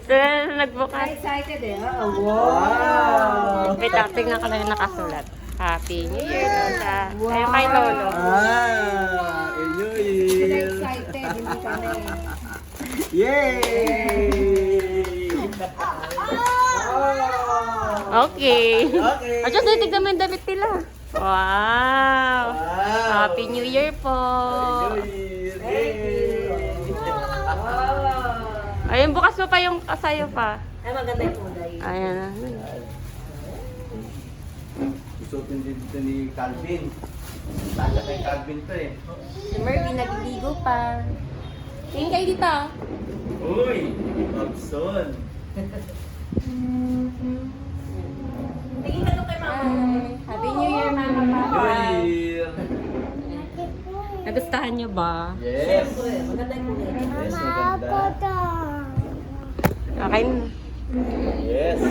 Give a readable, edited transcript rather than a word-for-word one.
Nagbukas. Excited eh. Wow! Wait, tingnan ko lang yung nakasulat. Happy New Year, Lola. Ayun kay Lolo. New Sila Year! excited, hindi kami. Yay! Okay. Okay. At just tignan mo yung damit nila. Wow. Happy New Year po. New Year! Yay! Ayun, bukas mo pa yung kasayo pa. Ay, maganda yung kulay. Ayan na. Isutin din dito ni Calvin. Tanda kay Calvin to eh. Si Mervin nagliligo pa. Tingin kayo dito. Uy! Robson! Tingin ka doon kay Mama. Happy New Year, Mama, New Papa. Year! Nagustuhan niyo ba? Yes! Siyempre, maganda yung kulay. Yes, maganda. Okay na. Yes!